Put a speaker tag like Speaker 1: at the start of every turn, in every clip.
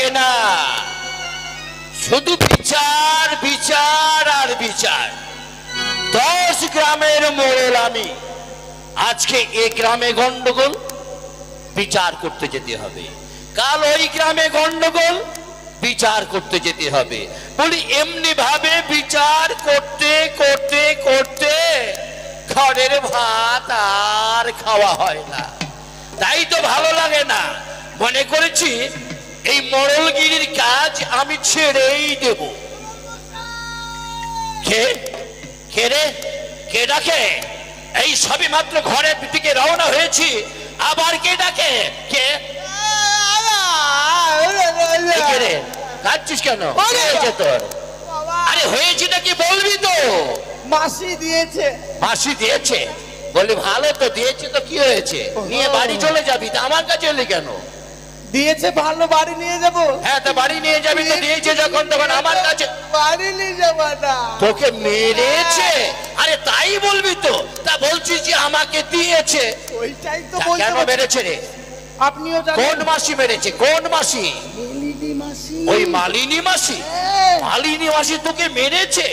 Speaker 1: লাগে না, শুধু বিচার বিচার আর বিচার। 10 গ্রামের মোড়ল আমি, আজকে এই গ্রামে গন্ডগোল, বিচার করতে যেতে হবে। কাল ওই গ্রামে গন্ডগোল, বিচার করতে যেতে হবে। বলি এমনি ভাবে বিচার করতে করতে করতে ঘরের ভাত আর খাওয়া হয় না। তাই তো ভালো লাগে না, মনে করেছি এই মোড়লগিরির কাজ আমি ছেড়েই দেব। কে কে রে, কে ডাকে? এই সবে মাত্র ঘরের দিকে রওনা হয়েছি, আবার কে ডাকে? কে রে? কাঁদছিস কেন? হয়েছে তোর? আরে হয়েছে নাকি বলবি তো?
Speaker 2: মাসি দিয়েছে।
Speaker 1: মাসি দিয়েছে? বলি ভালো তো দিয়েছে, তো কি হয়েছে? নিয়ে বাড়ি চলে যাবি, তা আমার কাছে এলি কেন?
Speaker 2: দিয়েছে ভালো, বাড়ি নিয়ে যাবো।
Speaker 1: হ্যাঁ, তো বাড়ি নিয়ে যাবি, তো দিয়েছে যখন তখন আমার কাছে
Speaker 2: বাড়ি নিয়ে যাবো না।
Speaker 1: তোকে মেরেছে? আরে তাই বলবি তো। তা বলছিস যে আমাকে দিয়েছে,
Speaker 2: ওইটাই তো
Speaker 1: তা
Speaker 2: বলতে।
Speaker 1: কেন মেরেছে রে?
Speaker 2: আপনিও জানেন।
Speaker 1: কোন মাসি মেরেছে? কোন মাসি?
Speaker 2: মালিনী মাসি।
Speaker 1: ওই মালিনী মাসি? মালিনী মাসি তোকে মেরেছে?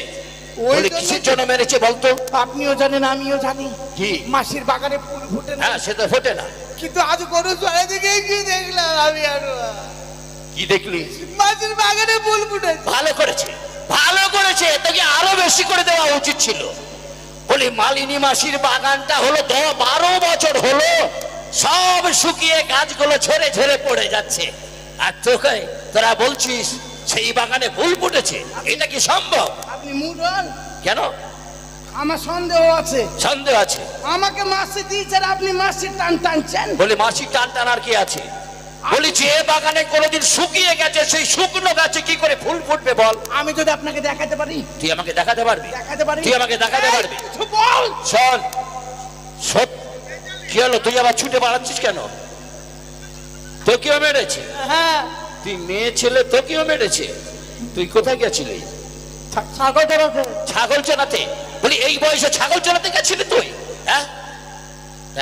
Speaker 1: বলে কিসের জন্য মেরেছে বলতো?
Speaker 2: আপনিও জানেন, আমিও জানি।
Speaker 1: কি?
Speaker 2: মাসির বাগানে ফুল ফোটে না।
Speaker 1: হ্যাঁ, সে তো ফোটে না।
Speaker 2: কিন্তু আজ গরু চড়া দিকে কি দেখলাম আমি, আরো
Speaker 1: কি দেখলি?
Speaker 2: মাসির বাগানে ফুল ফুটে।
Speaker 1: ভালো করেছে, ভালো করেছে, তোকে আরো বেশি করে দেওয়া উচিত ছিল। বলি মালিনী মাসির বাগানটা হলো 12 বছর হলো সব শুকিয়ে গাছগুলো ঝরে ঝরে পড়ে যাচ্ছে, আর তোকে তোরা বলছিস সেই বাগানে ফুল ফুটেছে। এটা কি সম্ভব?
Speaker 2: আপনি মুরল
Speaker 1: কেন?
Speaker 2: আমার সন্দেহ আছে।
Speaker 1: সন্দেহ আছে?
Speaker 2: আমাকে মাসি দিয়েছেন, আপনি মাসির টান টানছেন।
Speaker 1: বলি মাসির টান টানার কি আছে? বলি যে বাগানে কোনোদিন শুকিয়ে গেছে সেই শুকনো গাছে কি করে ফুল ফুটবে বল?
Speaker 2: আমি যদি আপনাকে দেখাতে পারি।
Speaker 1: তুই আমাকে দেখাতে পারবি?
Speaker 2: দেখাতে পারি।
Speaker 1: তুই আমাকে দেখাতে পারবি?
Speaker 2: বল।
Speaker 1: শোন, কি হলো? তুই আবার ছুটে বাড়াচ্ছিস কেন? তোকেও মেরেছে?
Speaker 2: হ্যাঁ।
Speaker 1: তুই মেয়ে ছেলে, তোকেও মেরেছে? তুই কোথায় গেছিলি?
Speaker 2: ছাগল চড়াতে।
Speaker 1: ছাগল চড়াতে? বলি এই বয়সে ছাগল চড়াতে গেছিলি তুই? হ্যাঁ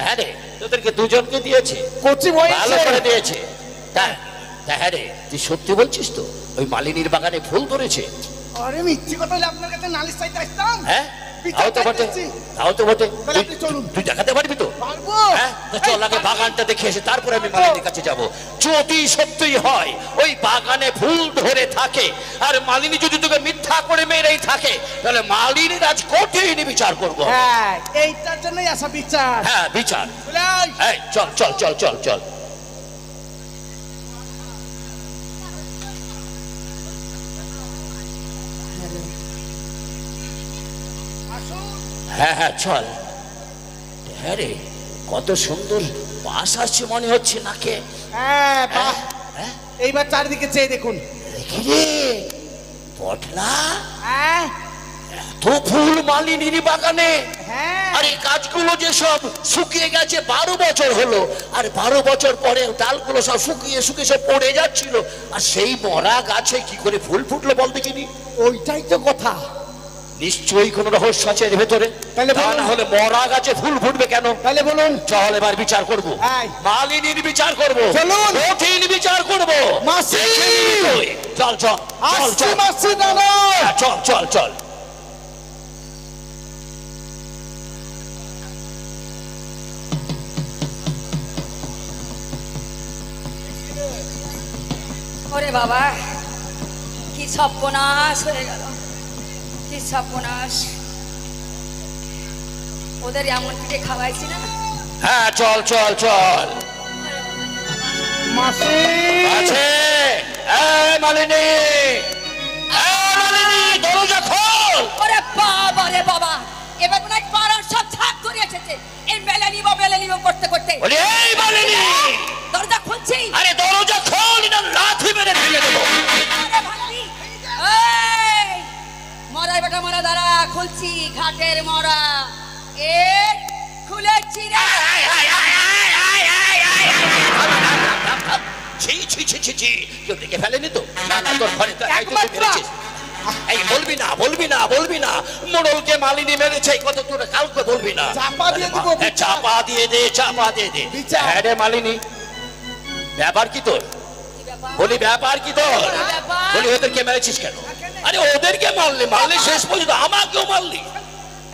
Speaker 1: হ্যাঁ রে, তোদেরকে দুজনকে দিয়েছে, ভালো করে দিয়েছে। হ্যাঁ রে, তুই সত্যি বলছিস তো? ওই মালিনীর বাগানে ফুল ধরেছে?
Speaker 2: আরে মিথ্যে কথা বলে আপনার কাছে নালিশ চাইতে আসতাম।
Speaker 1: হ্যাঁ, তাও তো বটে, তাও তো বটে। তুই দেখাতে পারবি তো?
Speaker 2: পারবো।
Speaker 1: হ্যাঁ, চল আগে বাগানটা দেখে এসে তারপরে আমি মালিনীর কাছে যাব। যদি সত্যি হয় ওই বাগানে ফুল ধরে থাকে আর মালিনী যদি তোকে মিথ্যা করে মেরেই থাকে, তাহলে মালিনীর আজ কঠিন বিচার করবো।
Speaker 2: হ্যাঁ, এইটার জন্যই আসা বিচার।
Speaker 1: হ্যাঁ, বিচার। এই চল চল চল চল চল। হ্যাঁ হ্যাঁ চল। হ্যাঁ রে, কত সুন্দর বাস আসছে মনে হচ্ছে নাকে।
Speaker 2: হ্যাঁ, এইবার চারিদিকে চেয়ে দেখুন।
Speaker 1: দেখি রে পটলা,
Speaker 2: হ্যাঁ
Speaker 1: এত ফুল মালিনীর বাগানে।
Speaker 2: হ্যাঁ।
Speaker 1: আর এই গাছগুলো যে সব শুকিয়ে গেছে 12 বছর হলো, আর 12 বছর পরে ডালগুলো সব শুকিয়ে শুকিয়ে সব পড়ে যাচ্ছিল, আর সেই মরা গাছে কি করে ফুল ফুটলো বল দেখিনি?
Speaker 2: ওইটাই তো কথা।
Speaker 1: নিশ্চয়ই কোনো রহস্য আছে এর ভেতরে।
Speaker 2: তাহলে
Speaker 1: তা না হলে মরা গাছে ফুল ফুটবে কেন?
Speaker 2: তাহলে বলুন।
Speaker 1: চল এবার বিচার করব, মালিনীর বিচার করব,
Speaker 2: চলুন
Speaker 1: কঠিন বিচার করব।
Speaker 2: মাসি
Speaker 1: চল চল চল চল
Speaker 2: মাসি দাদা,
Speaker 1: চল চল চল।
Speaker 3: ওরে বাবা, কি সর্বনাশ হয়ে গেল, কি সর্বনাশ। ওদের এমন পিঠে খাওয়াইছি না।
Speaker 1: হ্যাঁ চল চল চল।
Speaker 2: মাসি
Speaker 1: আছে? এই মালিনী, এই মালিনী, দরজা খোল।
Speaker 3: ওরে বাবা রে বাবা, এবার মনে হয় পাড়ার সব ছাপ ধরে এসেছে এই মেলে নিব করতে করতে।
Speaker 1: বলি এই মালিনী,
Speaker 3: দরজা খুলছি।
Speaker 1: আরে দরজা খোল, না লাথি মেরে ভেঙে দেবো।
Speaker 3: আরে ভাবি, এই মরা বেটা মরা, দাঁড়া খুলছি। ঘাটের মরা এ খুলেছি রে।
Speaker 1: ছি ছি ছি ছি ছি, কেউ দেখে ফেলেনি তো? না না, তোর ঘরে তো মেরেছিস। এই বলবি না, বলবি না, বলবি না, মোড়লকে মালিনী মেরেছে এই কথা তোরা কাউকে বলবি না।
Speaker 2: চাপা দিয়ে দিব।
Speaker 1: চাপা দিয়ে দে, চাপা দিয়ে দে। হ্যাঁ রে মালিনী, ব্যাপার কি তোর? বলি ব্যাপার কি তোর?
Speaker 3: ব্যাপার?
Speaker 1: বলি ওদেরকে মেরেছিস কেন? আরে ওদেরকে মারলি মারলি শেষ পর্যন্ত আমাকেও মারলি।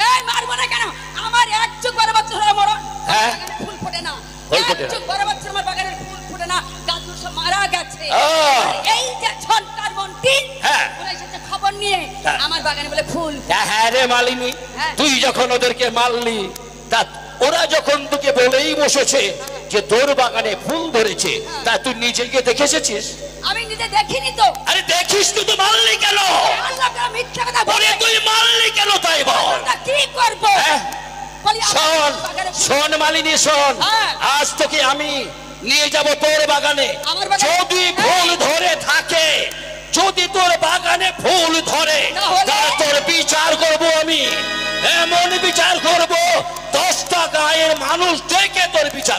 Speaker 3: এই মারবো না কেন? আমার এক যুগ 12 বছর হলো মরণ।
Speaker 1: হ্যাঁ?
Speaker 3: বাগানে ফুল ফোটে না।
Speaker 1: ফুল ফোটে
Speaker 3: এক
Speaker 1: না।
Speaker 3: যুগ 12 বছর আমার বাগানে ফুল ফোটে না। গাছগুলো সব মারা গেছে।
Speaker 1: ও।
Speaker 3: আর এই যে ঝন্টার মন্ত্রী,
Speaker 1: হ্যাঁ।
Speaker 3: ওরা এসেছে খবর নিয়ে
Speaker 1: হ্যাঁ।
Speaker 3: আমার বাগানে বলে ফুল।
Speaker 1: হ্যাঁ রে মালিনী,
Speaker 3: হ্যাঁ।
Speaker 1: তুই যখন ওদেরকে মারলি তা ওরা যখন তোকে বলেই বসেছে যে তোর বাগানে ফুল ধরেছে, তা তুই নিজেকে দেখে এসেছিস?
Speaker 3: আমি নিজে দেখিনি তো।
Speaker 1: আরে দেখিস তুই তো মারলি কেন?
Speaker 3: আল্লাহ তাআলা মিথ্যা কথা
Speaker 1: বলে
Speaker 3: বলে।
Speaker 1: তুই মারলি কেন তাই বল?
Speaker 3: তা কি করব?
Speaker 1: হ্যাঁ?
Speaker 3: বলি আমার
Speaker 1: শোন
Speaker 3: বাগানে ফুল-
Speaker 1: শোন মালিনী শোন,
Speaker 3: হ্যাঁ।
Speaker 1: আজ তোকে আমি নিয়ে যাব তোর বাগানে।
Speaker 3: আমার বাগানে?
Speaker 1: যদি ফুল ধরে থাকে, যদি তোর বাগানে ফুল ধরে,
Speaker 3: তাহলে?
Speaker 1: তা তোর বিচার করব আমি। এমন বিচার করব 10টা গায়ের মানুষ ডেকে তোর বিচার